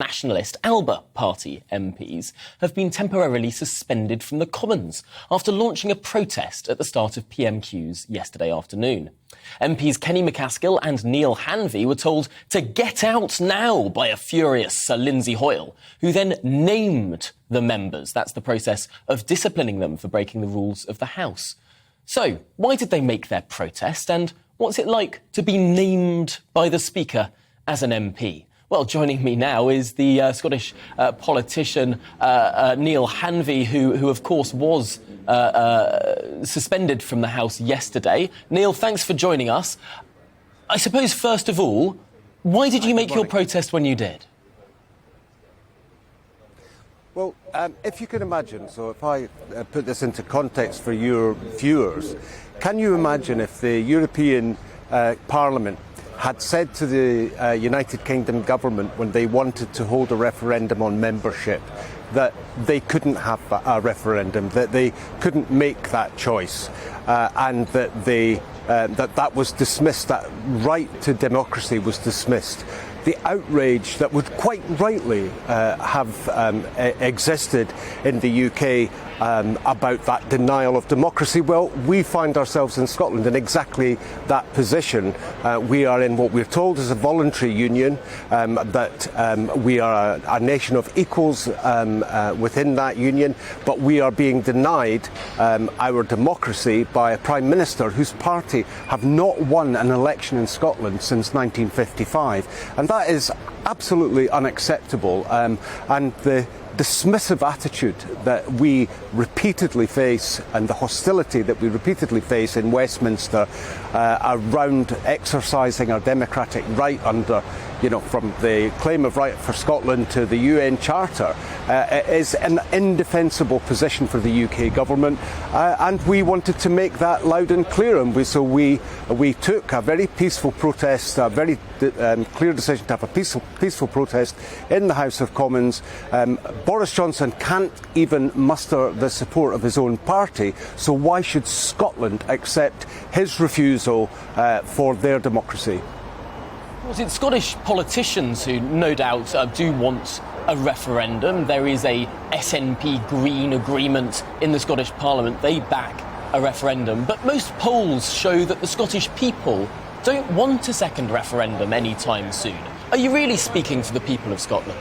Nationalist Alba party MPs have been temporarily suspended from the Commons after launching a protest at the start of PMQs yesterday afternoon. MPs Kenny McCaskill and Neale Hanvey were told to get out now by a furious Sir Lindsay Hoyle, who then named the members. That's the process of disciplining them for breaking the rules of the House. So, why did they make their protest, and what's it like to be named by the Speaker as an MP? Well, joining me now is the Scottish politician Neale Hanvey, who of course was suspended from the House yesterday. Neale, thanks for joining us. I suppose, first of all, why did you make your protest when you did? Well, if you can imagine, so if I put this into context for your viewers, can you imagine if the European Parliament had said to the United Kingdom government when they wanted to hold a referendum on membership that they couldn't have a referendum, that they couldn't make that choice, and that that was dismissed, that right to democracy was dismissed. The outrage that would quite rightly have existed in the UK about that denial of democracy. Well, we find ourselves in Scotland in exactly that position. We are in what we're told is a voluntary union, that we are a nation of equals within that union, but we are being denied our democracy by a Prime Minister whose party have not won an election in Scotland since 1955. And that is absolutely unacceptable. And the dismissive attitude that we repeatedly face and the hostility that we repeatedly face in Westminster around exercising our democratic right under, from the claim of right for Scotland to the UN Charter is an indefensible position for the UK government, and we wanted to make that loud and clear. And so we took a very peaceful protest, a very clear decision to have a peaceful protest in the House of Commons. Boris Johnson can't even muster the support of his own party, so why should Scotland accept his refusal for their democracy? Was it Scottish politicians who no doubt do want a referendum? There is a SNP Green agreement in the Scottish Parliament. They back a referendum. But most polls show that the Scottish people don't want a second referendum anytime soon. Are you really speaking for the people of Scotland?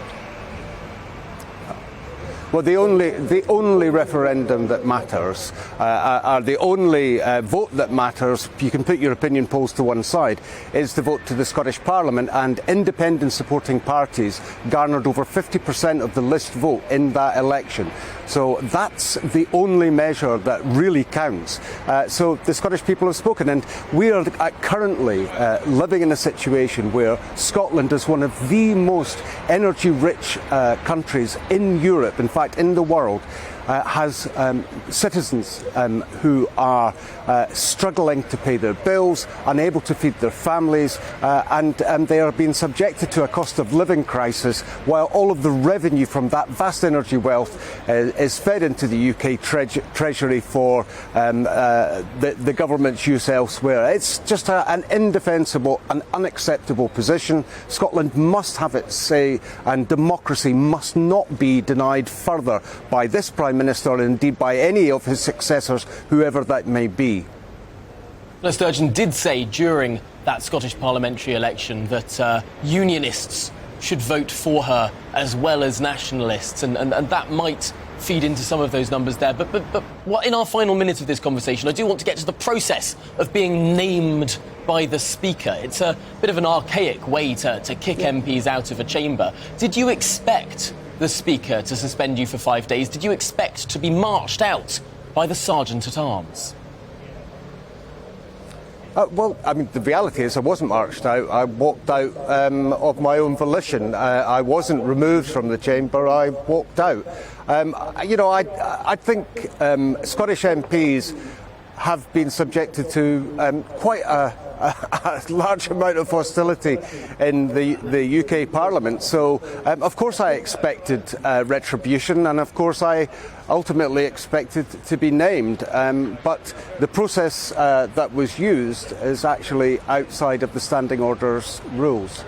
Well, the only referendum that matters, or the only vote that matters, you can put your opinion polls to one side, is the vote to the Scottish Parliament, and independent supporting parties garnered over 50% of the list vote in that election. So that's the only measure that really counts. So the Scottish people have spoken, and we are currently living in a situation where Scotland is one of the most energy-rich countries in Europe, in fact in the world, has citizens who are struggling to pay their bills, unable to feed their families, and they are being subjected to a cost of living crisis, while all of the revenue from that vast energy wealth is fed into the UK Treasury for the government's use elsewhere. It's just an indefensible and unacceptable position. Scotland must have its say, and democracy must not be denied further by this Prime Minister, and indeed by any of his successors, whoever that may be. Sturgeon did say during that Scottish parliamentary election that unionists should vote for her as well as nationalists, and that might feed into some of those numbers there. But what, in our final minute of this conversation, I do want to get to the process of being named by the Speaker. It's a bit of an archaic way to kick MPs out of a chamber. Did you expect the Speaker to suspend you for 5 days? Did you expect to be marched out by the Sergeant-at-Arms? Well, I mean, the reality is I wasn't marched out. I walked out of my own volition. I wasn't removed from the chamber. I walked out. I think Scottish MPs have been subjected to quite a large amount of hostility in the UK Parliament. So, of course, I expected retribution, and of course, I ultimately expected to be named. But the process that was used is actually outside of the standing orders rules.